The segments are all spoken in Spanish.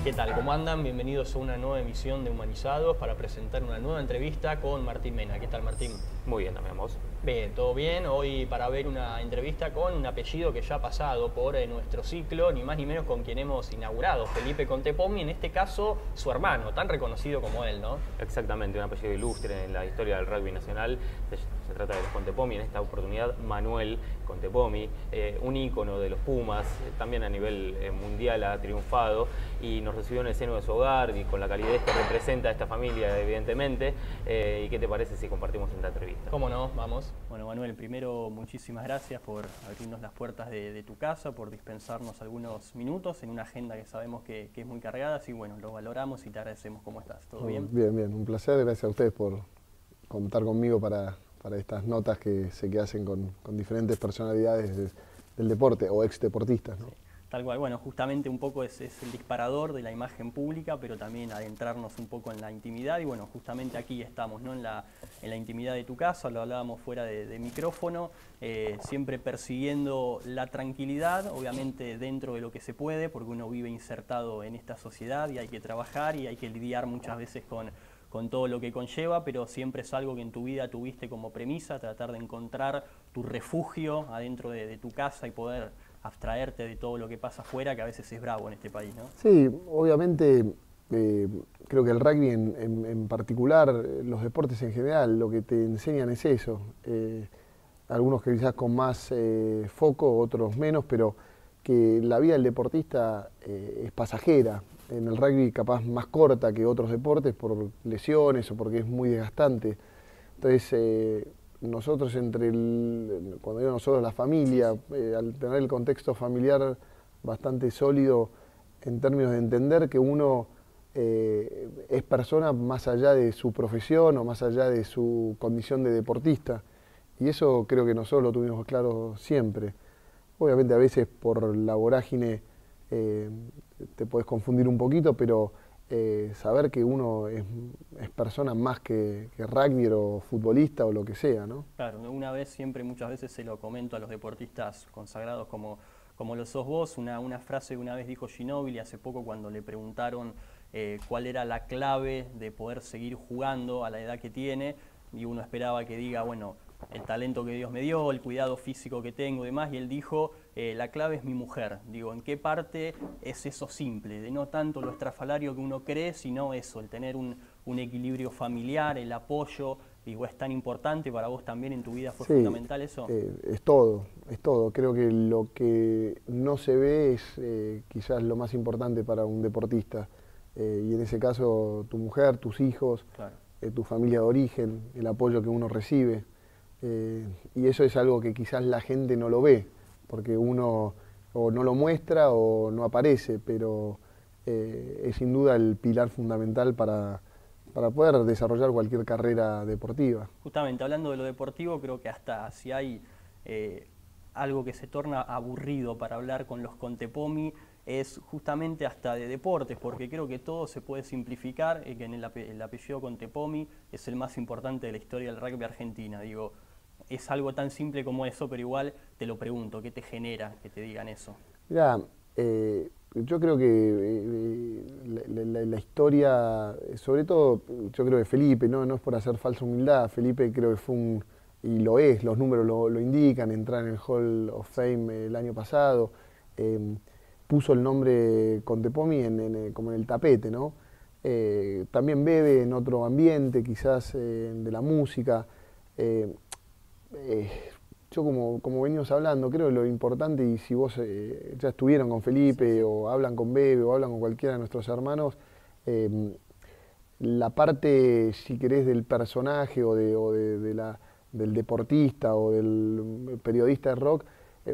¿Qué tal? ¿Cómo andan? Bienvenidos a una nueva emisión de Humanizados para presentar una nueva entrevista con Martín Mena. ¿Qué tal, Martín? Muy bien, también vos. Bien, todo bien. Hoy para ver una entrevista con un apellido que ya ha pasado por nuestro ciclo, ni más ni menos con quien hemos inaugurado, Felipe Contepomi, en este caso su hermano, tan reconocido como él, ¿no? Exactamente, un apellido ilustre en la historia del rugby nacional. Se trata de los Contepomi, en esta oportunidad Manuel Contepomi, un ícono de los Pumas, también a nivel mundial ha triunfado y nos recibió en el seno de su hogar y con la calidez que representa a esta familia, evidentemente. ¿Y qué te parece si compartimos esta entrevista? ¿Cómo no? Vamos. Bueno, Manuel, primero muchísimas gracias por abrirnos las puertas de tu casa, por dispensarnos algunos minutos en una agenda que sabemos que es muy cargada, así bueno, lo valoramos y te agradecemos. ¿Cómo estás? ¿Todo bien? Bien, bien, un placer, gracias a ustedes por contar conmigo para estas notas que hacen con diferentes personalidades del deporte o ex deportistas, ¿no? Sí. Tal cual, bueno, justamente un poco es el disparador de la imagen pública, pero también adentrarnos un poco en la intimidad y bueno, justamente aquí estamos, ¿no? en la intimidad de tu casa, lo hablábamos fuera de micrófono, siempre persiguiendo la tranquilidad, obviamente dentro de lo que se puede, porque uno vive insertado en esta sociedad y hay que trabajar y hay que lidiar muchas veces con todo lo que conlleva, pero siempre es algo que en tu vida tuviste como premisa, tratar de encontrar tu refugio adentro de tu casa y poder abstraerte de todo lo que pasa afuera, que a veces es bravo en este país, ¿no? Sí, obviamente creo que el rugby en particular, los deportes en general, lo que te enseñan es eso. Algunos que quizás con más foco, otros menos, pero que la vida del deportista es pasajera. En el rugby capaz más corta que otros deportes por lesiones o porque es muy desgastante. Entonces, nosotros cuando digo nosotros, la familia, al tener el contexto familiar bastante sólido en términos de entender que uno es persona más allá de su profesión o más allá de su condición de deportista. Y eso creo que nosotros lo tuvimos claro siempre. Obviamente a veces por la vorágine te podés confundir un poquito, pero saber que uno es persona más que rugby o futbolista o lo que sea, ¿no? Claro, una vez, siempre, muchas veces se lo comento a los deportistas consagrados como lo sos vos, una frase que una vez dijo Ginóbili hace poco cuando le preguntaron cuál era la clave de poder seguir jugando a la edad que tiene, y uno esperaba que diga, bueno, el talento que Dios me dio, el cuidado físico que tengo y demás, y él dijo, la clave es mi mujer. Digo, ¿en qué parte es eso simple? De no tanto lo estrafalario que uno cree, sino eso, el tener un equilibrio familiar, el apoyo. Digo, ¿es tan importante para vos también en tu vida? ¿Fue fundamental eso? Es todo, es todo. Creo que lo que no se ve es quizás lo más importante para un deportista. Y en ese caso, tu mujer, tus hijos, claro. Tu familia de origen, el apoyo que uno recibe. Y eso es algo que quizás la gente no lo ve, porque uno o no lo muestra o no aparece, pero es sin duda el pilar fundamental para poder desarrollar cualquier carrera deportiva. Justamente, hablando de lo deportivo, creo que hasta si hay algo que se torna aburrido para hablar con los Contepomi, es justamente hasta de deportes, porque creo que todo se puede simplificar, que en el apellido Contepomi es el más importante de la historia del rugby argentina. Digo, es algo tan simple como eso, pero igual te lo pregunto, ¿qué te genera que te digan eso? Mirá, yo creo que la historia, sobre todo, yo creo que Felipe, no es por hacer falsa humildad, Felipe creo que fue y lo es, los números lo indican, entrar en el Hall of Fame el año pasado, puso el nombre Contepomi como en el tapete, ¿no? También bebe en otro ambiente, quizás de la música. Yo como venimos hablando, creo que lo importante, y si vos ya estuvieron con Felipe o hablan con Bebe o hablan con cualquiera de nuestros hermanos, la parte, si querés, del personaje o del deportista o del periodista de rock,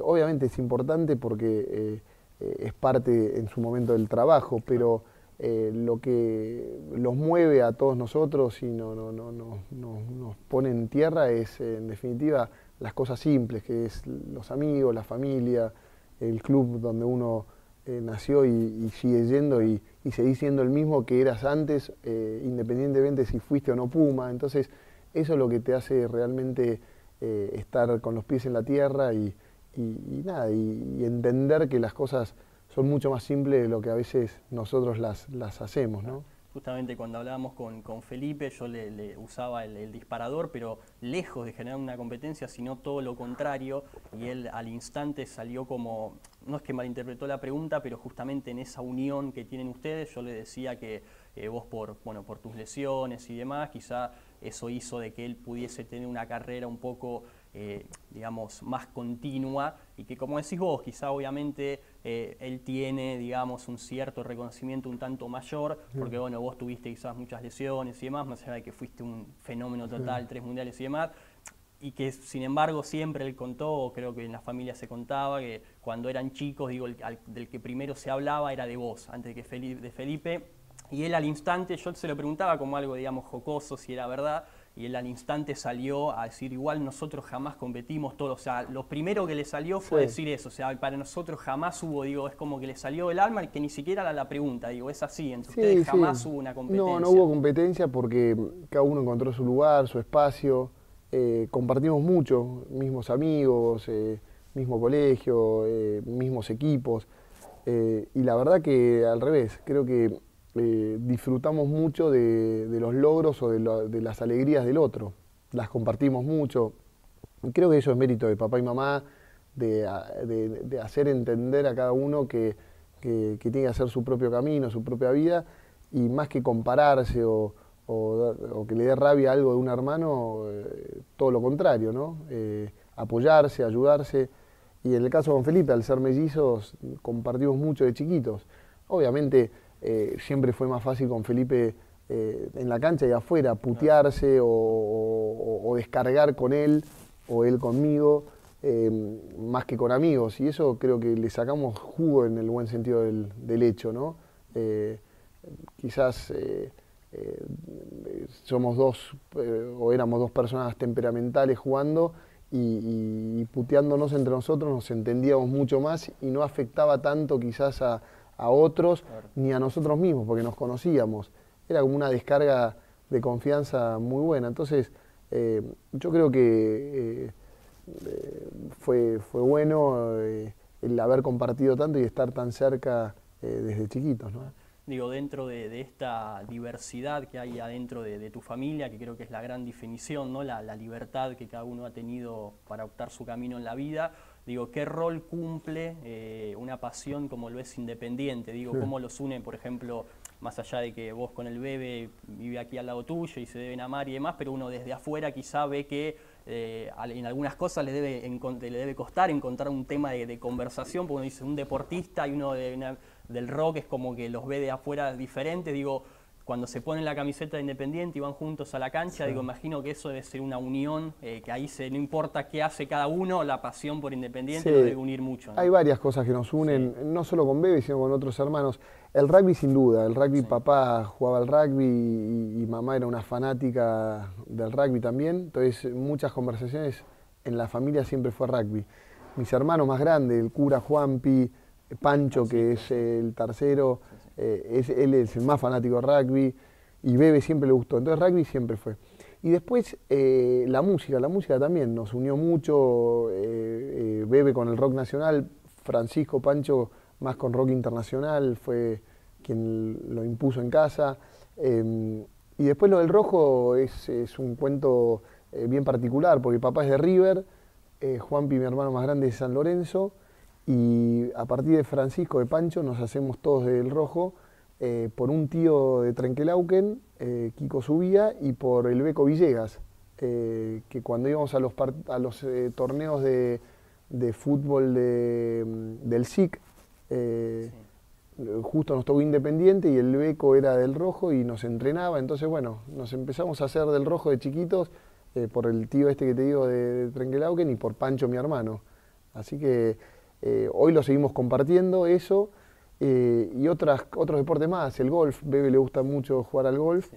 obviamente es importante porque es parte en su momento del trabajo, pero lo que los mueve a todos nosotros y nos pone en tierra es, en definitiva, las cosas simples, que es los amigos, la familia, el club donde uno nació y sigue yendo y seguís siendo el mismo que eras antes, independientemente si fuiste o no Puma. Entonces, eso es lo que te hace realmente estar con los pies en la tierra y entender que las cosas son mucho más simples de lo que a veces nosotros las hacemos, ¿no? Justamente cuando hablábamos con Felipe, yo le usaba el disparador, pero lejos de generar una competencia, sino todo lo contrario, y él al instante salió como, no es que malinterpretó la pregunta, pero justamente en esa unión que tienen ustedes, yo le decía que vos por tus lesiones y demás, quizá eso hizo de que él pudiese tener una carrera un poco, digamos, más continua, y que, como decís vos, quizá obviamente él tiene, digamos, un cierto reconocimiento un tanto mayor, porque bueno, vos tuviste quizás muchas lesiones y demás, más allá de que fuiste un fenómeno total, 3 mundiales y demás, y que sin embargo siempre él contó, creo que en la familia se contaba, que cuando eran chicos, digo, del que primero se hablaba era de vos, antes de Felipe, y él al instante, yo se lo preguntaba como algo, digamos, jocoso, si era verdad, y él al instante salió a decir, igual nosotros jamás competimos todos, o sea, lo primero que le salió fue decir eso, o sea, para nosotros jamás hubo, digo, es como que le salió del alma, que ni siquiera era la pregunta, digo, es así, entre ustedes jamás hubo una competencia. No hubo competencia porque cada uno encontró su lugar, su espacio, compartimos mucho, mismos amigos, mismo colegio, mismos equipos, y la verdad que al revés, creo que disfrutamos mucho de los logros o de las alegrías del otro, las compartimos mucho, y creo que eso es mérito de papá y mamá, de hacer entender a cada uno que tiene que hacer su propio camino, su propia vida, y más que compararse o que le dé rabia algo de un hermano, todo lo contrario, ¿no? Apoyarse, ayudarse, y en el caso con Felipe, al ser mellizos, compartimos mucho de chiquitos. Obviamente, siempre fue más fácil con Felipe en la cancha y afuera, putearse o descargar con él o él conmigo, más que con amigos. Y eso creo que le sacamos jugo en el buen sentido del hecho, ¿no? Quizás somos o éramos dos personas temperamentales jugando y puteándonos entre nosotros nos entendíamos mucho más y no afectaba tanto quizás a otros, ni a nosotros mismos, porque nos conocíamos. Era como una descarga de confianza muy buena. Entonces, yo creo que fue bueno el haber compartido tanto y estar tan cerca desde chiquitos, ¿no? Digo, dentro de esta diversidad que hay adentro de tu familia, que creo que es la gran definición, ¿no? La libertad que cada uno ha tenido para optar su camino en la vida. Digo, ¿qué rol cumple una pasión como lo es Independiente? Digo, ¿cómo los une, por ejemplo, más allá de que vos con el bebé vive aquí al lado tuyo y se deben amar y demás, pero uno desde afuera quizá ve que en algunas cosas le debe costar encontrar un tema de conversación, porque uno dice un deportista y uno del rock es como que los ve de afuera diferente. Digo, cuando se ponen la camiseta de Independiente y van juntos a la cancha, digo, imagino que eso debe ser una unión, que ahí no importa qué hace cada uno, la pasión por Independiente lo debe unir mucho, ¿no? Hay varias cosas que nos unen, no solo con Bebe, sino con otros hermanos. El rugby sin duda, el rugby, papá jugaba al rugby y mamá era una fanática del rugby también, entonces muchas conversaciones en la familia siempre fue rugby. Mis hermanos más grandes, el cura Juanpi, Pancho, que es el tercero, él es el más fanático de rugby, y Bebe siempre le gustó, entonces rugby siempre fue. Y después la música también nos unió mucho, Bebe con el rock nacional, Francisco Pancho más con rock internacional, fue quien lo impuso en casa. Y después lo del rojo es un cuento bien particular, porque papá es de River, Juanpi, mi hermano más grande, es de San Lorenzo, y a partir de Francisco, de Pancho, nos hacemos todos del rojo, por un tío de Trenquelauquen, Kiko Subía, y por el Beco Villegas, que cuando íbamos a los torneos de fútbol del SIC, justo nos tocó Independiente y el Beco era del rojo y nos entrenaba, entonces bueno, nos empezamos a hacer del rojo de chiquitos, por el tío este que te digo de Trenquelauquen y por Pancho, mi hermano. Así que hoy lo seguimos compartiendo eso, y otros deportes más, el golf. Bebe le gusta mucho jugar al golf,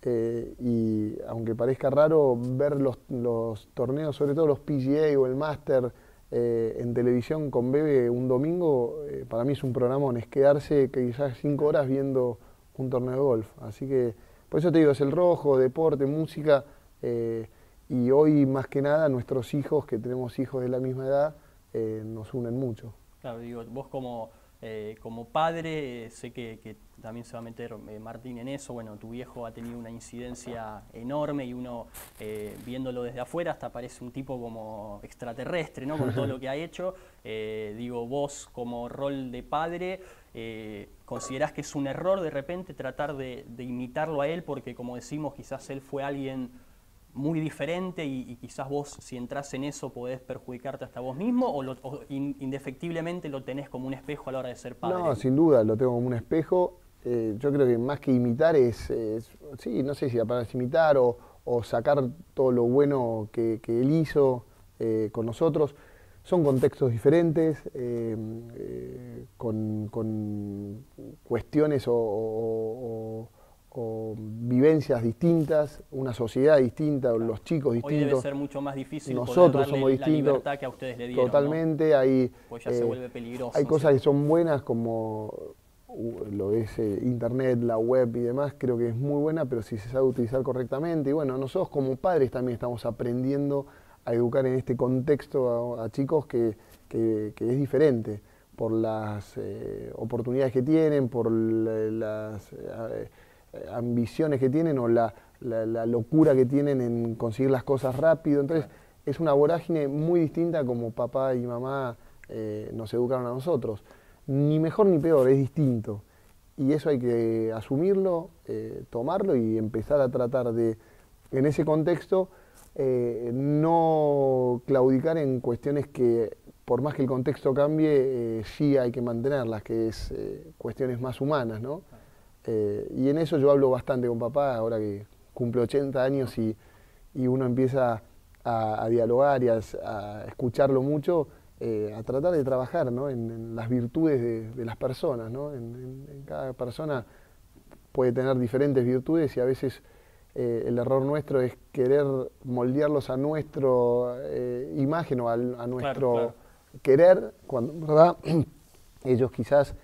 y aunque parezca raro ver los torneos, sobre todo los PGA o el Master en televisión con Bebe un domingo, para mí es un programón, es quedarse quizás 5 horas viendo un torneo de golf. Así que por eso te digo, es el rojo, deporte, música, y hoy más que nada nuestros hijos, que tenemos hijos de la misma edad, nos unen mucho. Claro, digo, vos como como padre, sé que también se va a meter Martín en eso. Bueno, tu viejo ha tenido una incidencia enorme y uno, viéndolo desde afuera, hasta parece un tipo como extraterrestre, ¿no? Con todo lo que ha hecho. Digo, vos como rol de padre, ¿considerás que es un error de repente tratar de imitarlo a él? Porque, como decimos, quizás él fue alguien muy diferente y quizás vos, si entras en eso, podés perjudicarte hasta vos mismo, o indefectiblemente lo tenés como un espejo a la hora de ser padre. No, sin duda, lo tengo como un espejo. Yo creo que más que imitar sí, no sé si la palabra es imitar o sacar todo lo bueno que él hizo con nosotros. Son contextos diferentes, con cuestiones o vivencias distintas, una sociedad distinta, claro. Los chicos distintos. Hoy debe ser mucho más difícil nosotros poder somos darle distintos, la libertad que a ustedes le dieron, totalmente, ¿no? Pues ya se vuelve peligroso. Hay cosas que son buenas como lo es internet, la web y demás, creo que es muy buena, pero si se sabe utilizar correctamente. Y bueno, nosotros como padres también estamos aprendiendo a educar en este contexto a chicos que es diferente, por las oportunidades que tienen, por las ambiciones que tienen o la locura que tienen en conseguir las cosas rápido. Entonces es una vorágine muy distinta como papá y mamá nos educaron a nosotros. Ni mejor ni peor, es distinto. Y eso hay que asumirlo, tomarlo y empezar a tratar de, en ese contexto, no claudicar en cuestiones que, por más que el contexto cambie, sí hay que mantenerlas, que es cuestiones más humanas, ¿no? Y en eso yo hablo bastante con papá, ahora que cumple 80 años y uno empieza a dialogar y a escucharlo mucho, a tratar de trabajar, ¿no? en las virtudes de las personas, ¿no? En cada persona puede tener diferentes virtudes y a veces el error nuestro es querer moldearlos a nuestra imagen o a nuestro querer, cuando en verdad ellos quizás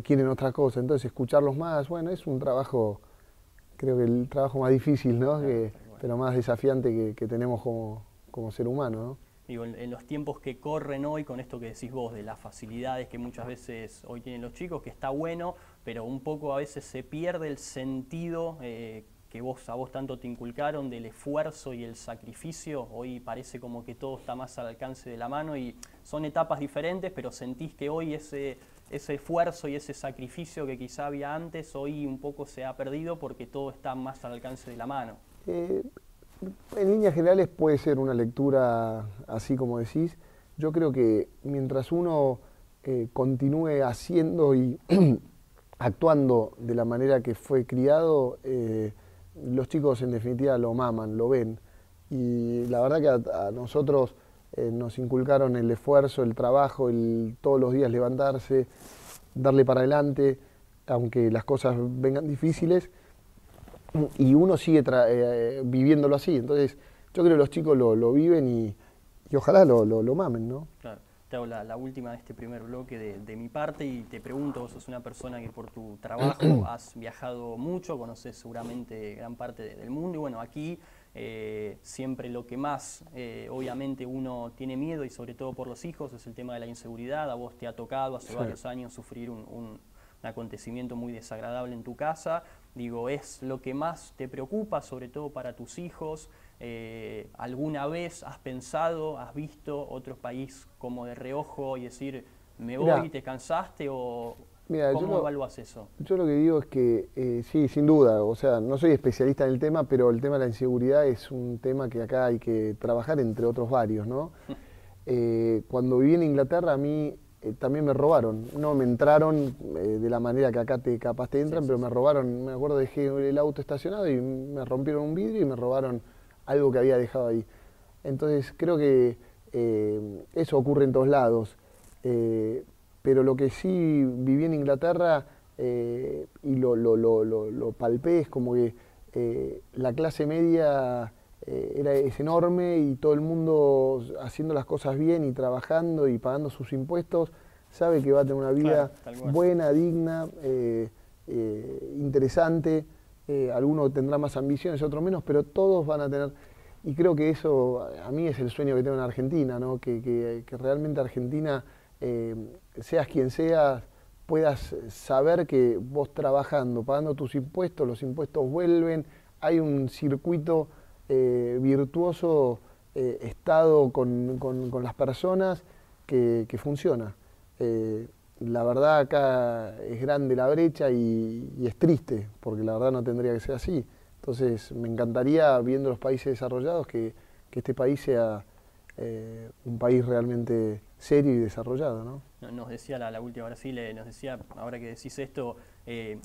quieren otra cosa. Entonces escucharlos más, bueno, es un trabajo, creo que el trabajo más difícil, ¿no? Pero más desafiante que tenemos como ser humano, ¿no? Digo, en los tiempos que corren hoy, con esto que decís vos, de las facilidades que muchas veces hoy tienen los chicos, que está bueno, pero un poco a veces se pierde el sentido que a vos tanto te inculcaron del esfuerzo y el sacrificio. Hoy parece como que todo está más al alcance de la mano y son etapas diferentes, pero sentís que hoy ese esfuerzo y ese sacrificio que quizá había antes, hoy un poco se ha perdido porque todo está más al alcance de la mano. En líneas generales puede ser una lectura así como decís. Yo creo que mientras uno continúe haciendo y actuando de la manera que fue criado, los chicos en definitiva lo maman, lo ven. Y la verdad que a nosotros nos inculcaron el esfuerzo, el trabajo, el todos los días levantarse, darle para adelante, aunque las cosas vengan difíciles. Y uno sigue viviéndolo así. Entonces yo creo que los chicos lo viven y ojalá lo mamen, ¿no? Claro. Te hago la última de este primer bloque de mi parte y te pregunto, vos sos una persona que por tu trabajo has viajado mucho, conoces seguramente gran parte del mundo y bueno, aquí siempre lo que más obviamente uno tiene miedo y sobre todo por los hijos es el tema de la inseguridad. A vos te ha tocado hace varios años sufrir un acontecimiento muy desagradable en tu casa. Digo, ¿es lo que más te preocupa, sobre todo para tus hijos? ¿Alguna vez has pensado, has visto otro país como de reojo y decir, me voy, te cansaste? ¿O cómo evalúas eso? Yo lo que digo es que sí, sin duda, o sea, no soy especialista en el tema, pero el tema de la inseguridad es un tema que acá hay que trabajar entre otros varios, ¿no? Cuando viví en Inglaterra a mí también me robaron, no me entraron de la manera que acá capaz te entran, pero me robaron, me acuerdo, dejé el auto estacionado y me rompieron un vidrio y me robaron algo que había dejado ahí. Entonces creo que eso ocurre en todos lados, pero lo que sí viví en Inglaterra y lo palpé es como que la clase media es enorme y todo el mundo haciendo las cosas bien y trabajando y pagando sus impuestos, sabe que va a tener una vida buena, digna, interesante. Algunos tendrán más ambiciones, otros menos, pero todos van a tener, y creo que eso a mí es el sueño que tengo en Argentina, ¿no? Que realmente Argentina, seas quien seas, puedas saber que vos trabajando, pagando tus impuestos, los impuestos vuelven, hay un circuito virtuoso, Estado con las personas que funciona. La verdad acá es grande la brecha y es triste, porque la verdad no tendría que ser así. Entonces me encantaría, viendo los países desarrollados, que este país sea un país realmente serio y desarrollado, ¿no? Nos decía la última Brasil, nos decía, ahora que decís esto,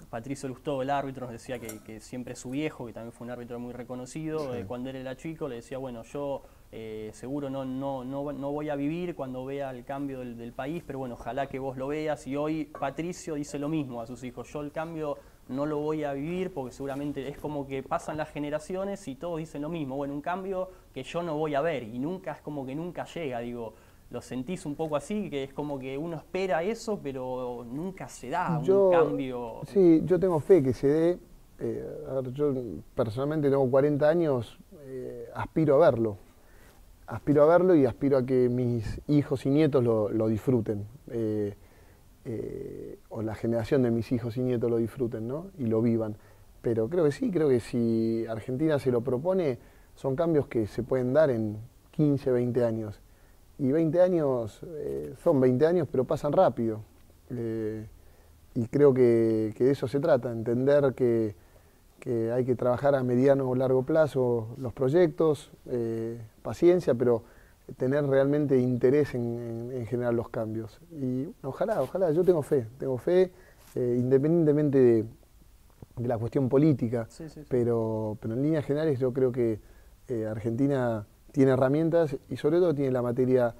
Patricio Lustó, el árbitro, nos decía que siempre su viejo, que también fue un árbitro muy reconocido, sí. Cuando él era chico, le decía, bueno, yo seguro no voy a vivir cuando vea el cambio del país, pero bueno, ojalá que vos lo veas. Y hoy Patricio dice lo mismo a sus hijos, yo el cambio no lo voy a vivir porque seguramente es como que pasan las generaciones y todos dicen lo mismo, bueno, un cambio que yo no voy a ver y nunca, es como que nunca llega, digo. ¿Lo sentís un poco así? Que es como que uno espera eso, pero nunca se da un cambio. Sí, yo tengo fe que se dé. A ver, yo personalmente tengo 40 años, aspiro a verlo. Aspiro a verlo y aspiro a que mis hijos y nietos lo disfruten. O la generación de mis hijos y nietos lo disfruten, ¿no? Y lo vivan. Pero creo que sí, creo que si Argentina se lo propone, son cambios que se pueden dar en 15, 20 años. Y 20 años son 20 años, pero pasan rápido. Y creo que de eso se trata, entender que hay que trabajar a mediano o largo plazo los proyectos, paciencia, pero tener realmente interés en generar los cambios. Y ojalá, yo tengo fe, independientemente de la cuestión política, sí. Pero en líneas generales yo creo que Argentina tiene herramientas y sobre todo tiene la materia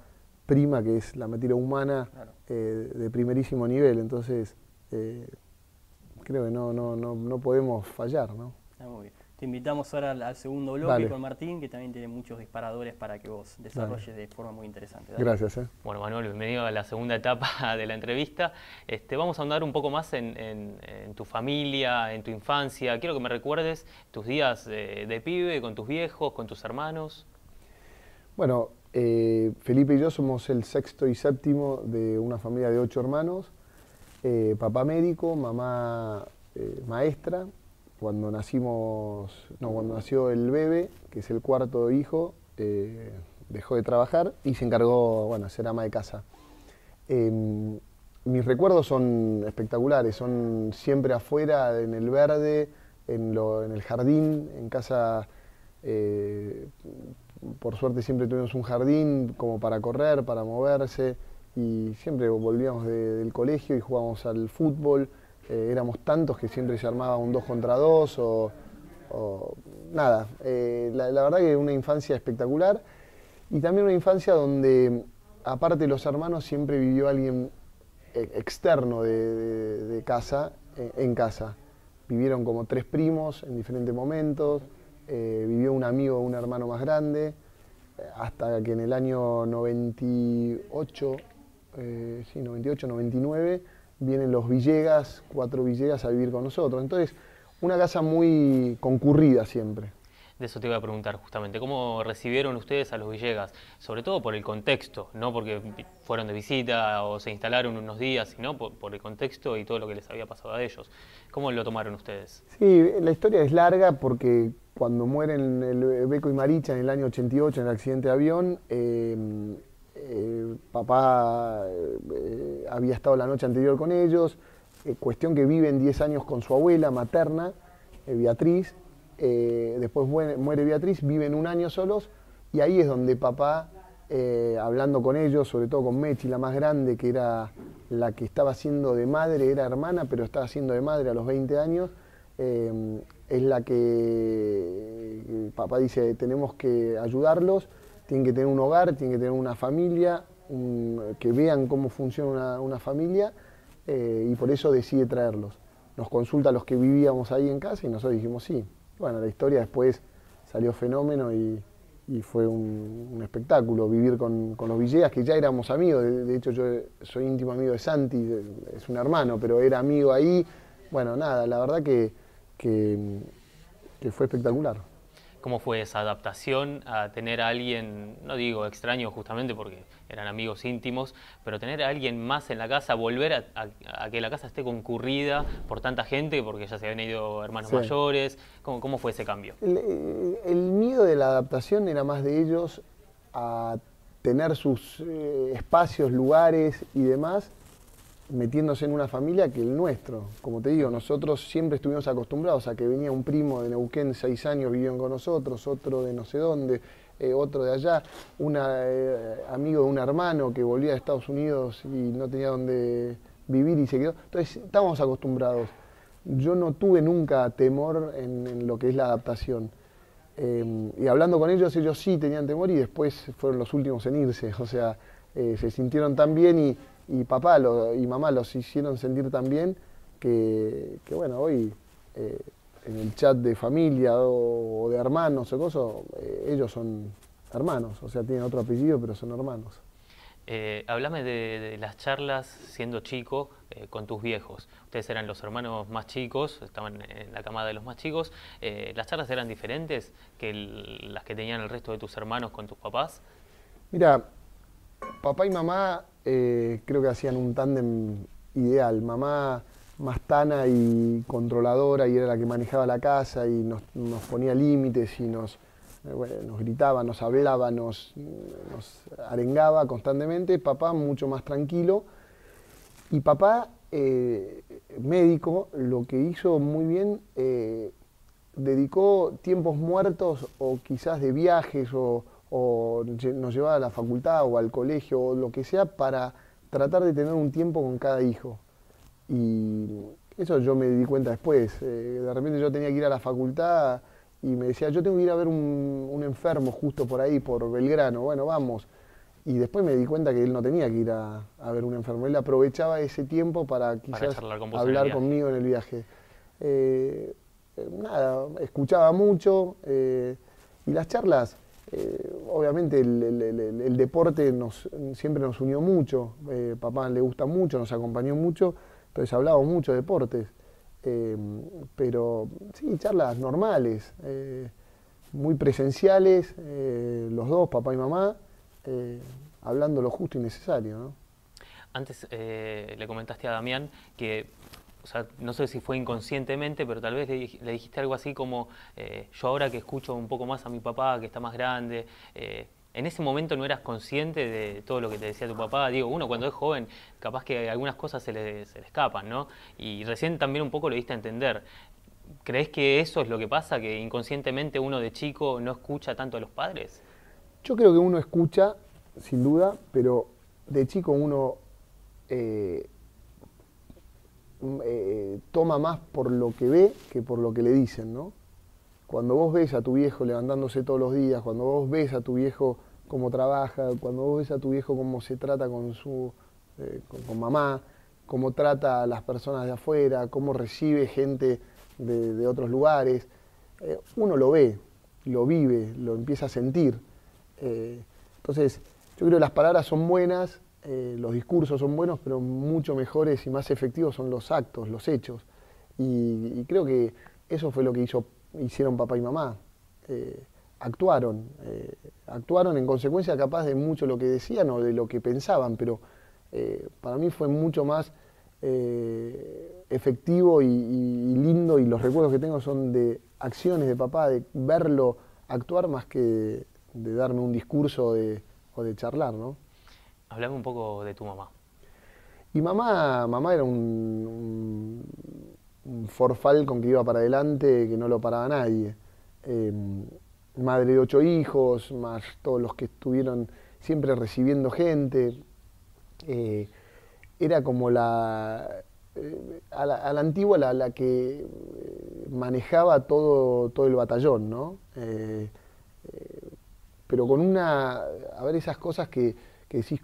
prima, que es la materia humana, claro. De primerísimo nivel. Entonces, creo que no podemos fallar, ¿no? Muy bien. Te invitamos ahora al segundo bloque. Dale. Con Martín, que también tiene muchos disparadores para que vos desarrolles. Dale. De forma muy interesante. Dale. Gracias. Bueno, Manuel, bienvenido a la segunda etapa de la entrevista. Vamos a ahondar un poco más en tu familia, en tu infancia. Quiero que me recuerdes tus días de pibe, con tus viejos, con tus hermanos. Bueno, Felipe y yo somos el sexto y séptimo de una familia de 8 hermanos. Papá médico, mamá maestra. Cuando nació el bebé, que es el cuarto hijo, dejó de trabajar y se encargó, bueno, a ser ama de casa. Mis recuerdos son espectaculares, son siempre afuera, en el verde, en el jardín, en casa. Por suerte siempre tuvimos un jardín como para correr, para moverse, y siempre volvíamos del colegio y jugábamos al fútbol. Éramos tantos que siempre se armaba un 2 contra 2 o nada. La verdad que una infancia espectacular y también una infancia donde, aparte de los hermanos, siempre vivió alguien externo de casa, en casa. Vivieron como 3 primos en diferentes momentos. Vivió un amigo, un hermano más grande, hasta que en el año 98, 99, vienen los Villegas, 4 Villegas a vivir con nosotros. Entonces, una casa muy concurrida siempre. De eso te iba a preguntar justamente, ¿cómo recibieron ustedes a los Villegas? Sobre todo por el contexto, no porque fueron de visita o se instalaron unos días, sino por el contexto y todo lo que les había pasado a ellos. ¿Cómo lo tomaron ustedes? Sí, la historia es larga porque cuando mueren el Beco y Maricha en el año 88 en el accidente de avión, papá había estado la noche anterior con ellos, cuestión que viven 10 años con su abuela materna, Beatriz. Después muere Beatriz, viven un año solos y ahí es donde papá, hablando con ellos, sobre todo con Mechi, la más grande, que era la que estaba haciendo de madre, era hermana, pero estaba haciendo de madre a los 20 años, es la que papá dice, tenemos que ayudarlos, tienen que tener un hogar, tienen que tener una familia, que vean cómo funciona una familia, y por eso decide traerlos. Nos consulta a los que vivíamos ahí en casa y nosotros dijimos sí. Bueno, la historia después salió fenómeno y fue un espectáculo vivir con los Villegas, que ya éramos amigos. De hecho, yo soy íntimo amigo de Santi, es un hermano, pero era amigo ahí. Bueno, nada, la verdad que fue espectacular. ¿Cómo fue esa adaptación a tener a alguien, no digo extraño justamente porque eran amigos íntimos, pero tener a alguien más en la casa, volver a que la casa esté concurrida por tanta gente, porque ya se habían ido hermanos Sí. mayores? ¿Cómo fue ese cambio? El miedo de la adaptación era más de ellos a tener sus espacios, lugares y demás, metiéndose en una familia que el nuestro. Como te digo, nosotros siempre estuvimos acostumbrados a que venía un primo de Neuquén, 6 años, vivían con nosotros, otro de no sé dónde, otro de allá, un amigo de un hermano que volvía de Estados Unidos y no tenía dónde vivir y se quedó. Entonces estábamos acostumbrados. Yo no tuve nunca temor en lo que es la adaptación. Y hablando con ellos sí tenían temor y después fueron los últimos en irse. O sea, se sintieron tan bien y papá y mamá los hicieron sentir tan bien que bueno, hoy en el chat de familia o de hermanos o cosas, ellos son hermanos. O sea, tienen otro apellido, pero son hermanos. Háblame de las charlas siendo chico con tus viejos. Ustedes eran los hermanos más chicos, estaban en la camada de los más chicos. ¿Las charlas eran diferentes que las que tenían el resto de tus hermanos con tus papás? Mira, papá y mamá creo que hacían un tándem ideal. Mamá más tana y controladora y era la que manejaba la casa y nos ponía límites y nos gritaba, nos hablaba, nos arengaba constantemente. Papá mucho más tranquilo. Y papá, médico, lo que hizo muy bien, dedicó tiempos muertos o quizás de viajes o nos llevaba a la facultad o al colegio o lo que sea para tratar de tener un tiempo con cada hijo. Y eso yo me di cuenta después. De repente yo tenía que ir a la facultad y me decía, yo tengo que ir a ver un enfermo justo por ahí, por Belgrano. Bueno, vamos. Y después me di cuenta que él no tenía que ir a ver un enfermo. Él aprovechaba ese tiempo para quizás hablar conmigo en el viaje. Nada, escuchaba mucho y las charlas, obviamente el deporte siempre nos unió mucho. Papá le gusta mucho, nos acompañó mucho, entonces hablábamos mucho de deportes. Pero sí, charlas normales, muy presenciales, los dos, papá y mamá, hablando lo justo y necesario, ¿no? Antes le comentaste a Damián que, o sea, no sé si fue inconscientemente, pero tal vez le dijiste algo así como, yo ahora que escucho un poco más a mi papá, que está más grande, en ese momento no eras consciente de todo lo que te decía tu papá. Digo, uno cuando es joven, capaz que algunas cosas se le escapan, ¿no? Y recién también un poco lo diste a entender. ¿Crees que eso es lo que pasa, que inconscientemente uno de chico no escucha tanto a los padres? Yo creo que uno escucha, sin duda, pero de chico uno toma más por lo que ve que por lo que le dicen, ¿no? Cuando vos ves a tu viejo levantándose todos los días, cuando vos ves a tu viejo cómo trabaja, cuando vos ves a tu viejo cómo se trata con mamá, cómo trata a las personas de afuera, cómo recibe gente de otros lugares, uno lo ve, lo vive, lo empieza a sentir. Entonces, yo creo que las palabras son buenas, los discursos son buenos, pero mucho mejores y más efectivos son los actos, los hechos. Y creo que eso fue lo que hicieron papá y mamá. Actuaron en consecuencia capaz de mucho lo que decían o de lo que pensaban, pero para mí fue mucho más efectivo y lindo, y los recuerdos que tengo son de acciones de papá, de verlo actuar más que de darme un discurso o de charlar, ¿no? Hablame un poco de tu mamá. Y mamá era un Ford Falcon que iba para adelante, que no lo paraba nadie. Madre de 8 hijos, más todos los que estuvieron siempre recibiendo gente. Era como a la antigua la que manejaba todo el batallón, ¿no? Pero con esas cosas que decís,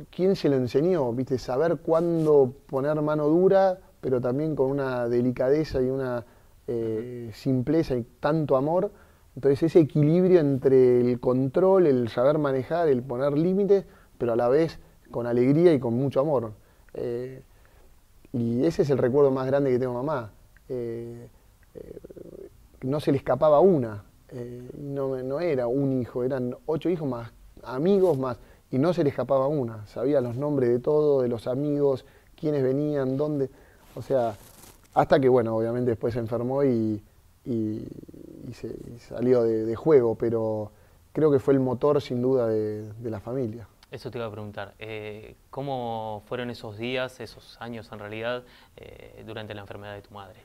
¿quién se lo enseñó? ¿Viste? Saber cuándo poner mano dura, pero también con una delicadeza y una simpleza y tanto amor. Entonces ese equilibrio entre el control, el saber manejar, el poner límites, pero a la vez con alegría y con mucho amor. Y ese es el recuerdo más grande que tengo de mamá. No se le escapaba una. Y no era un hijo, eran 8 hijos más amigos más, y no se le escapaba una. Sabía los nombres de todos, de los amigos, quiénes venían, dónde. O sea, hasta que, bueno, obviamente después se enfermó y salió de juego, pero creo que fue el motor sin duda de la familia. Eso te iba a preguntar, ¿cómo fueron esos días, esos años en realidad, durante la enfermedad de tu madre?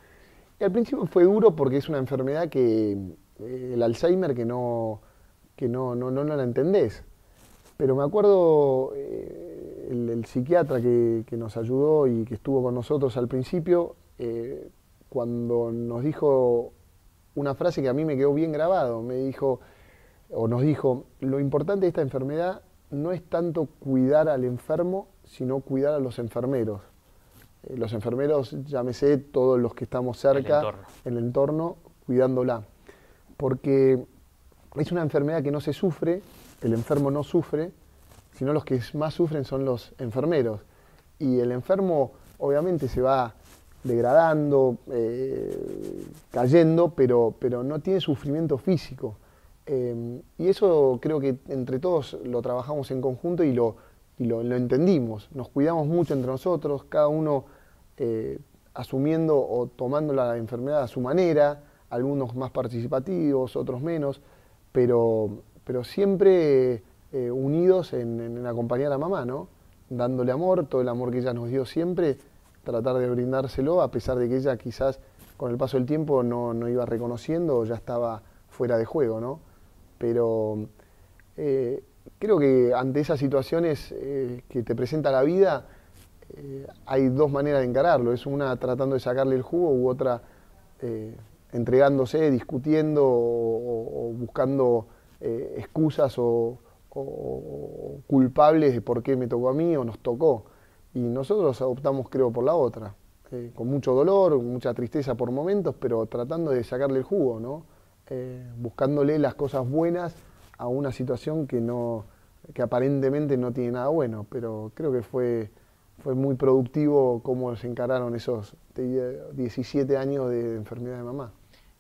Y al principio fue duro porque es una enfermedad que, el Alzheimer, que no la entendés. Pero me acuerdo el psiquiatra que nos ayudó y que estuvo con nosotros al principio, cuando nos dijo una frase que a mí me quedó bien grabado. Me dijo, o nos dijo, lo importante de esta enfermedad no es tanto cuidar al enfermo, sino cuidar a los enfermeros. Los enfermeros, llámese todos los que estamos cerca, en el entorno, cuidándola. Porque es una enfermedad que no se sufre, el enfermo no sufre, sino los que más sufren son los enfermeros. Y el enfermo obviamente se va degradando, cayendo, pero no tiene sufrimiento físico. Y eso creo que entre todos lo trabajamos en conjunto y lo entendimos. Nos cuidamos mucho entre nosotros, cada uno asumiendo o tomando la enfermedad a su manera, algunos más participativos, otros menos, pero siempre unidos en acompañar a mamá, ¿no? Dándole amor, todo el amor que ella nos dio siempre, tratar de brindárselo, a pesar de que ella quizás con el paso del tiempo no iba reconociendo o ya estaba fuera de juego, ¿no? Pero creo que ante esas situaciones que te presenta la vida, hay dos maneras de encararlo. Es una tratando de sacarle el jugo u otra entregándose, discutiendo o buscando excusas o culpables de por qué me tocó a mí o nos tocó. Y nosotros optamos, creo, por la otra. Con mucho dolor, mucha tristeza por momentos, pero tratando de sacarle el jugo, ¿no? Buscándole las cosas buenas a una situación que aparentemente no tiene nada bueno, pero creo que fue muy productivo cómo se encararon esos 17 años de enfermedad de mamá.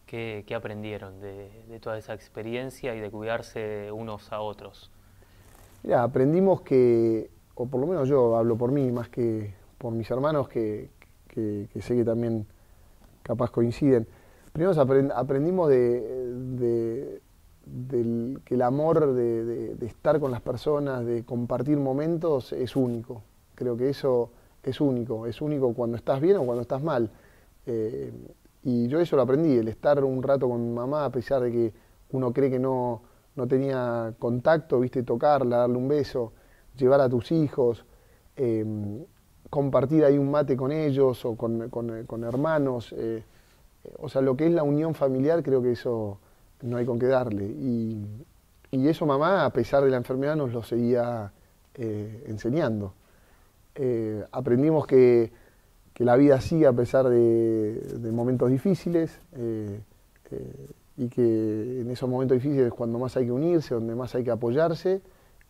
¿Qué aprendieron de toda esa experiencia y de cuidarse unos a otros? Mira, aprendimos que, o por lo menos yo hablo por mí más que por mis hermanos, que sé que también capaz coinciden. Primero aprendimos que el amor de estar con las personas, de compartir momentos, es único. Creo que eso es único cuando estás bien o cuando estás mal. Y yo eso lo aprendí, el estar un rato con mamá, a pesar de que uno cree que no tenía contacto, viste, tocarla, darle un beso, llevar a tus hijos, compartir ahí un mate con ellos o con hermanos. O sea, lo que es la unión familiar, creo que eso no hay con qué darle. Y eso mamá, a pesar de la enfermedad, nos lo seguía enseñando. Aprendimos que la vida sigue a pesar de momentos difíciles y que en esos momentos difíciles es cuando más hay que unirse, donde más hay que apoyarse,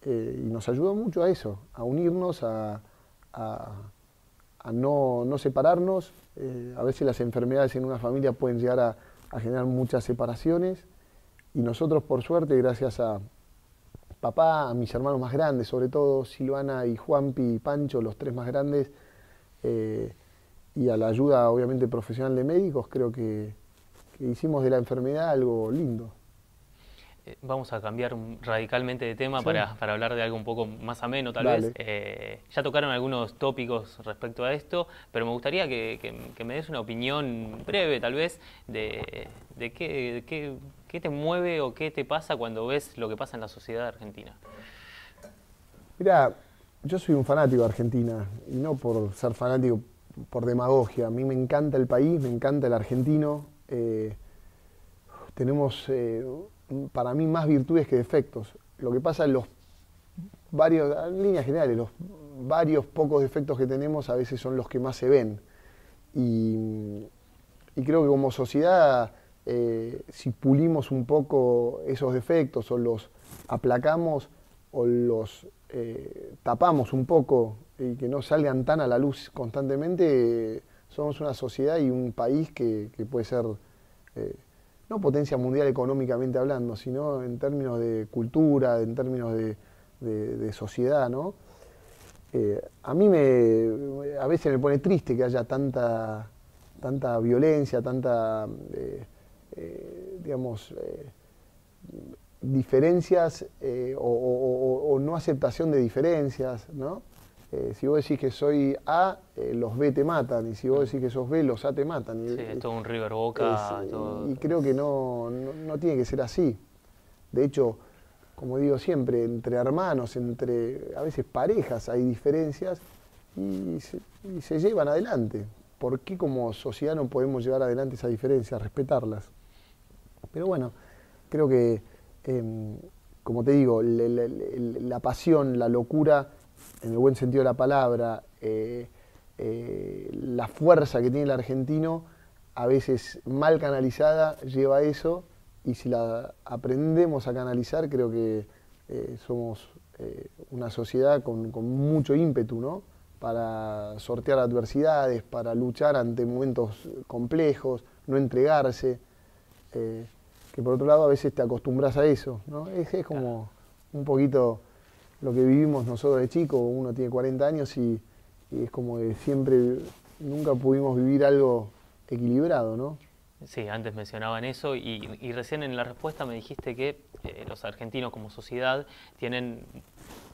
y nos ayudó mucho a eso, a unirnos, a no separarnos. A veces las enfermedades en una familia pueden llegar a generar muchas separaciones, y nosotros, por suerte, gracias a papá, a mis hermanos más grandes, sobre todo Silvana y Juanpi y Pancho, los tres más grandes, y a la ayuda obviamente profesional de médicos, creo que hicimos de la enfermedad algo lindo. Vamos a cambiar radicalmente de tema, sí, para hablar de algo un poco más ameno, tal Dale. vez. Ya tocaron algunos tópicos respecto a esto, pero me gustaría que me des una opinión breve, tal vez, de qué te mueve o qué te pasa cuando ves lo que pasa en la sociedad argentina. Mirá, yo soy un fanático de Argentina, y no por ser fanático por demagogia. A mí me encanta el país, me encanta el argentino. Tenemos, para mí, más virtudes que defectos. Lo que pasa en líneas generales, los varios pocos defectos que tenemos a veces son los que más se ven. Y creo que como sociedad, si pulimos un poco esos defectos o los aplacamos o los tapamos un poco y que no salgan tan a la luz constantemente, somos una sociedad y un país que puede ser no potencia mundial económicamente hablando, sino en términos de cultura, en términos de sociedad, ¿no? A mí a veces me pone triste que haya tanta violencia, tanta, digamos, diferencias o no aceptación de diferencias, ¿no? Si vos decís que soy A, los B te matan, y si vos decís que sos B, los A te matan. Sí, es todo un River Boca. Y creo que no tiene que ser así. De hecho, como digo siempre, entre hermanos, entre a veces parejas hay diferencias y se llevan adelante. ¿Por qué como sociedad no podemos llevar adelante esas diferencias, respetarlas? Pero bueno, creo que, como te digo, la pasión, la locura, en el buen sentido de la palabra, la fuerza que tiene el argentino, a veces mal canalizada, lleva a eso. Y si la aprendemos a canalizar, creo que somos una sociedad con mucho ímpetu, ¿no? Para sortear adversidades, para luchar ante momentos complejos, no entregarse. Que por otro lado a veces te acostumbras a eso, ¿no? Es como un poquito lo que vivimos nosotros de chicos. Uno tiene 40 años y es como que siempre, nunca pudimos vivir algo equilibrado, ¿no? Sí, antes mencionaban eso y recién en la respuesta me dijiste que los argentinos como sociedad tienen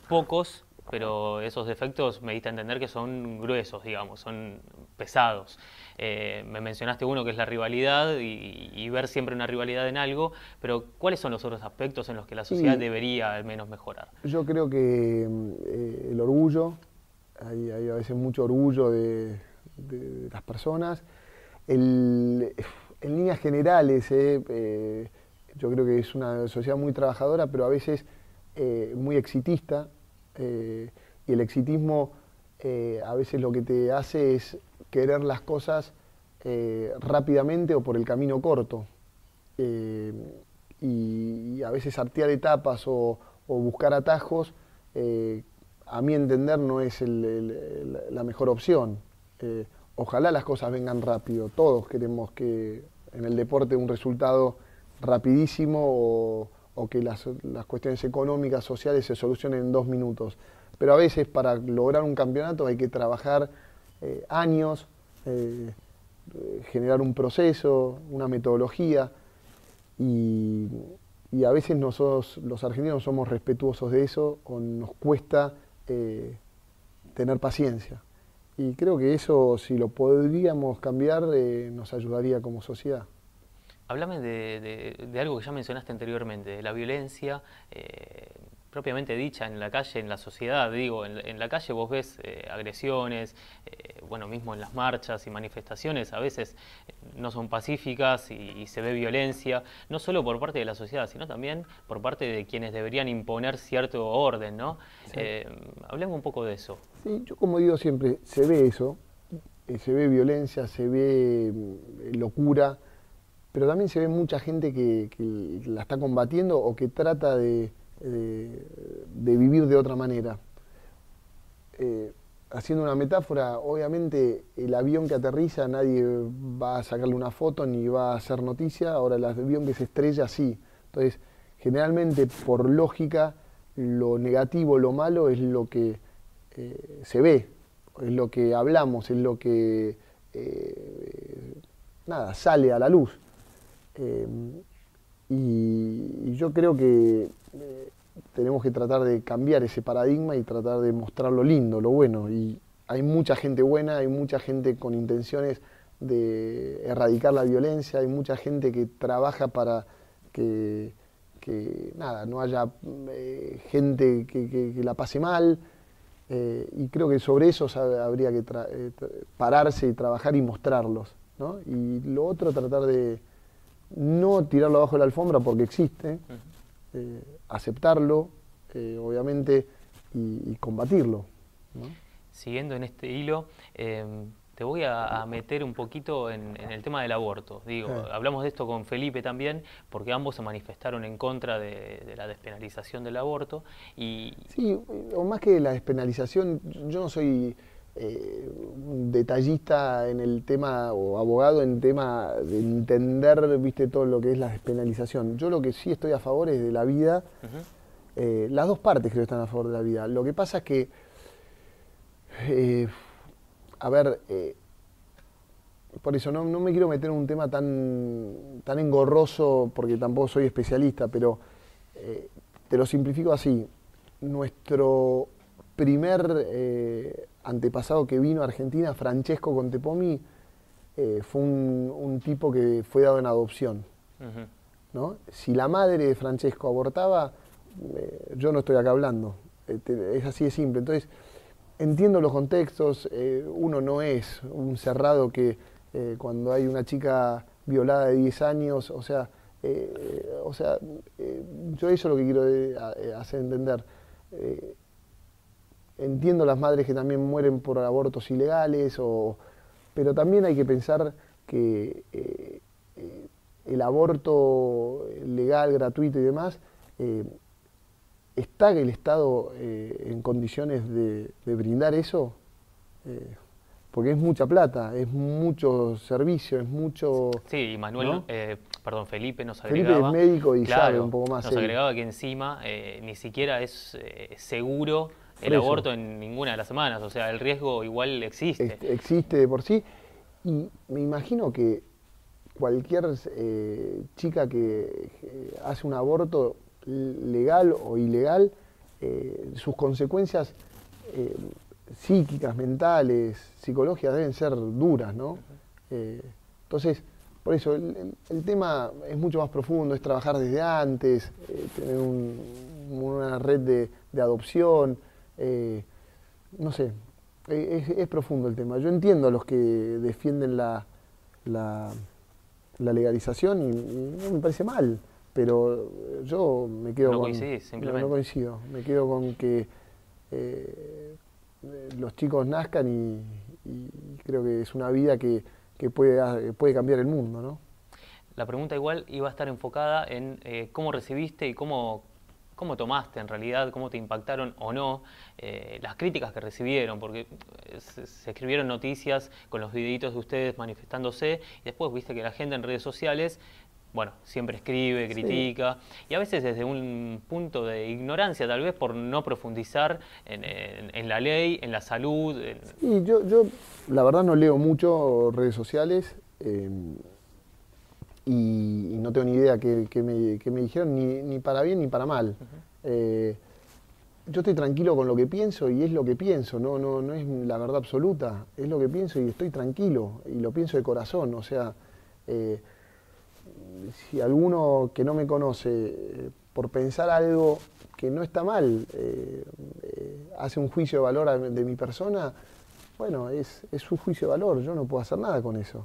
pocos, pero esos defectos me diste a entender que son gruesos, digamos, son pesados. Me mencionaste uno que es la rivalidad y ver siempre una rivalidad en algo, pero ¿cuáles son los otros aspectos en los que la sociedad debería al menos mejorar? Yo creo que el orgullo, hay a veces mucho orgullo de las personas. En líneas generales, yo creo que es una sociedad muy trabajadora, pero a veces muy exitista. Y el exitismo a veces lo que te hace es querer las cosas rápidamente o por el camino corto. Y a veces saltear etapas o buscar atajos, a mi entender, no es la mejor opción. Ojalá las cosas vengan rápido. Todos queremos que en el deporte un resultado rapidísimo o que las cuestiones económicas, sociales se solucionen en 2 minutos. Pero a veces para lograr un campeonato hay que trabajar años, generar un proceso, una metodología y a veces nosotros los argentinos somos respetuosos de eso o nos cuesta tener paciencia. Y creo que eso, si lo podríamos cambiar, nos ayudaría como sociedad. Háblame de algo que ya mencionaste anteriormente, de la violencia propiamente dicha en la calle, en la sociedad. Digo, en la calle vos ves agresiones, bueno, mismo en las marchas y manifestaciones a veces no son pacíficas y se ve violencia, no solo por parte de la sociedad, sino también por parte de quienes deberían imponer cierto orden, ¿no? Sí. Hablemos un poco de eso. Sí, yo como digo siempre, se ve eso, se ve violencia, se ve locura, pero también se ve mucha gente que la está combatiendo o que trata de vivir de otra manera. Haciendo una metáfora, obviamente el avión que aterriza nadie va a sacarle una foto ni va a hacer noticia, ahora el avión que se estrella sí. Entonces, generalmente por lógica, lo negativo, lo malo es lo que se ve, es lo que hablamos, es lo que sale a la luz. Y yo creo que tenemos que tratar de cambiar ese paradigma y tratar de mostrar lo lindo, lo bueno. Y hay mucha gente buena, hay mucha gente con intenciones de erradicar la violencia, hay mucha gente que trabaja para que no haya gente que la pase mal. Y creo que sobre eso habría que pararse y trabajar y mostrarlos, ¿no? Y lo otro, tratar de no tirarlo abajo de la alfombra porque existe, aceptarlo, obviamente, y combatirlo, ¿no? Siguiendo en este hilo, te voy a meter un poquito en el tema del aborto. Digo, hablamos de esto con Felipe también, porque ambos se manifestaron en contra de la despenalización del aborto. Y... Sí, o más que la despenalización, yo no soy un detallista en el tema, o abogado en tema de entender, viste, todo lo que es la despenalización. Yo lo que sí estoy a favor es de la vida. Las dos partes creo que están a favor de la vida. Lo que pasa es que, por eso no me quiero meter en un tema tan engorroso, porque tampoco soy especialista, pero te lo simplifico así. Nuestro primer antepasado que vino a Argentina, Francesco Contepomi, fue un tipo que fue dado en adopción, ¿no? Si la madre de Francesco abortaba, yo no estoy acá hablando, es así de simple. Entonces, entiendo los contextos, uno no es un cerrado que cuando hay una chica violada de 10 años, yo eso es lo que quiero hacer entender. Entiendo las madres que también mueren por abortos ilegales, pero también hay que pensar que el aborto legal, gratuito y demás, ¿está el Estado en condiciones de brindar eso? Porque es mucha plata, es mucho servicio, es mucho... Sí, y Manuel, ¿no? Felipe nos Felipe agregaba... es médico y claro, sabe un poco más. Nos agregaba que encima ni siquiera es seguro el aborto en ninguna de las semanas, o sea, el riesgo igual existe. Existe de por sí, y me imagino que cualquier chica que hace un aborto legal o ilegal, sus consecuencias psíquicas, mentales, psicológicas deben ser duras, ¿no? Entonces, por eso el tema es mucho más profundo, es trabajar desde antes, tener una red de adopción, no sé, es profundo el tema. Yo entiendo a los que defienden la legalización y no me parece mal, pero yo me quedo no coincidís, simplemente. No coincido, me quedo con que los chicos nazcan y creo que es una vida que puede cambiar el mundo, ¿no? La pregunta igual iba a estar enfocada en cómo recibiste y cómo tomaste en realidad, cómo te impactaron o no las críticas que recibieron, porque se escribieron noticias con los videitos de ustedes manifestándose y después viste que la gente en redes sociales, bueno, siempre escribe, critica, sí. Y a veces desde un punto de ignorancia, tal vez por no profundizar en la ley, en la salud. Sí, yo la verdad no leo mucho redes sociales y no tengo ni idea qué me dijeron, ni para bien ni para mal. Yo estoy tranquilo con lo que pienso y es lo que pienso, no es la verdad absoluta, es lo que pienso y estoy tranquilo y lo pienso de corazón, o sea... si alguno que no me conoce, por pensar algo que no está mal, hace un juicio de valor de mi persona, bueno, es su juicio de valor, yo no puedo hacer nada con eso.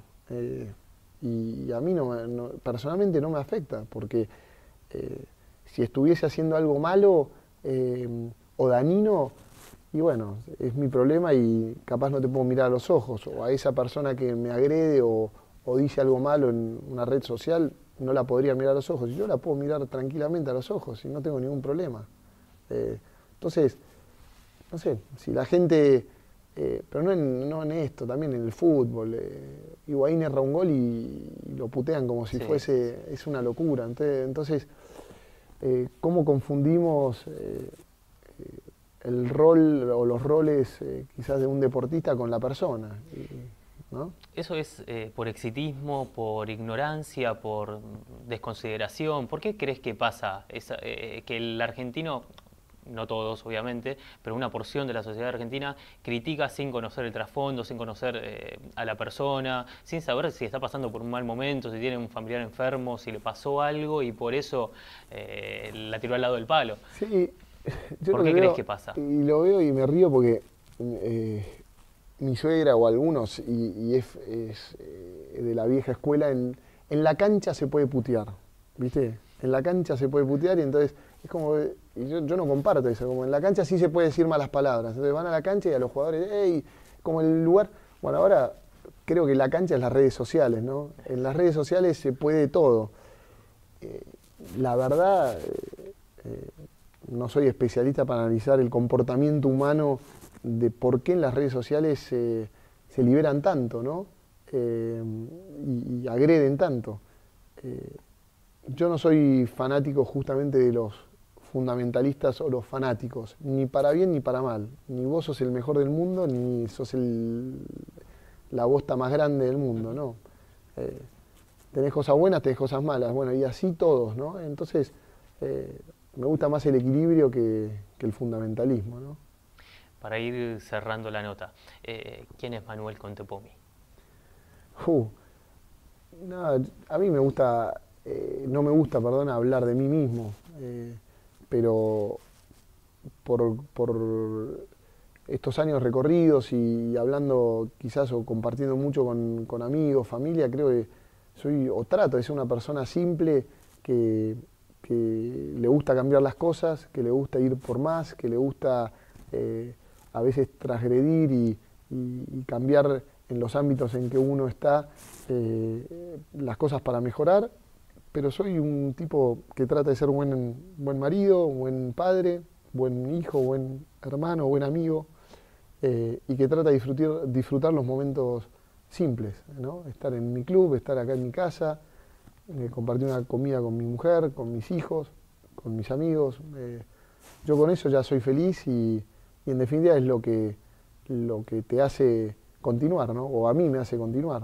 Y a mí personalmente no me afecta, porque si estuviese haciendo algo malo o dañino, y bueno, es mi problema y capaz no te puedo mirar a los ojos, o a esa persona que me agrede o dice algo malo en una red social, no la podría mirar a los ojos. Y yo la puedo mirar tranquilamente a los ojos y no tengo ningún problema. Entonces, no sé, si la gente, pero no en esto, también en el fútbol, Higuaín erra un gol y lo putean como si fuese, es una locura. Entonces, ¿cómo confundimos el rol o los roles quizás de un deportista con la persona? ¿No? ¿Eso es por exitismo, por ignorancia, por desconsideración? ¿Por qué crees que pasa que el argentino, no todos obviamente, pero una porción de la sociedad argentina critica sin conocer el trasfondo, sin conocer a la persona, sin saber si está pasando por un mal momento, si tiene un familiar enfermo, si le pasó algo y por eso la tiró al lado del palo? Sí, yo ¿Por qué crees que pasa? Y lo veo y me río porque... mi suegra o algunos, y es de la vieja escuela, en la cancha se puede putear, ¿viste? En la cancha se puede putear y entonces es como, y yo no comparto eso, como en la cancha sí se puede decir malas palabras, entonces van a la cancha y a los jugadores, ¡ey! Como el lugar, bueno, ahora creo que la cancha es las redes sociales, ¿no? En las redes sociales se puede todo. La verdad, no soy especialista para analizar el comportamiento humano de por qué en las redes sociales se liberan tanto, ¿no? Y agreden tanto. Yo no soy fanático justamente de los fundamentalistas o los fanáticos, ni para bien ni para mal. Ni vos sos el mejor del mundo, ni sos la bosta más grande del mundo, ¿no? Tenés cosas buenas, tenés cosas malas, bueno, y así todos, ¿no? Entonces, me gusta más el equilibrio que el fundamentalismo, ¿no? Para ir cerrando la nota, ¿quién es Manuel Contepomi? Nada, a mí me gusta, no me gusta, perdón, hablar de mí mismo, pero por estos años recorridos y hablando quizás o compartiendo mucho con amigos, familia, creo que soy o trato de ser una persona simple que le gusta cambiar las cosas, que le gusta ir por más, que le gusta a veces transgredir y cambiar en los ámbitos en que uno está las cosas para mejorar, pero soy un tipo que trata de ser buen marido, buen padre, buen hijo, buen hermano, buen amigo, y que trata de disfrutar los momentos simples, ¿no? Estar en mi club, estar acá en mi casa, compartir una comida con mi mujer, con mis hijos, con mis amigos. Yo con eso ya soy feliz y en definitiva es lo que te hace continuar, ¿no? O a mí me hace continuar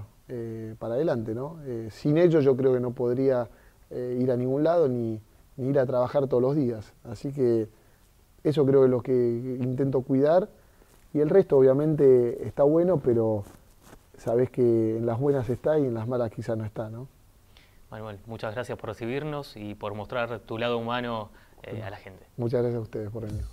para adelante, ¿no? Sin ello yo creo que no podría ir a ningún lado ni ir a trabajar todos los días. Así que eso creo que es lo que intento cuidar y el resto obviamente está bueno, pero sabés que en las buenas está y en las malas quizás no está, ¿no? Manuel, muchas gracias por recibirnos y por mostrar tu lado humano a la gente. Muchas gracias a ustedes por venir.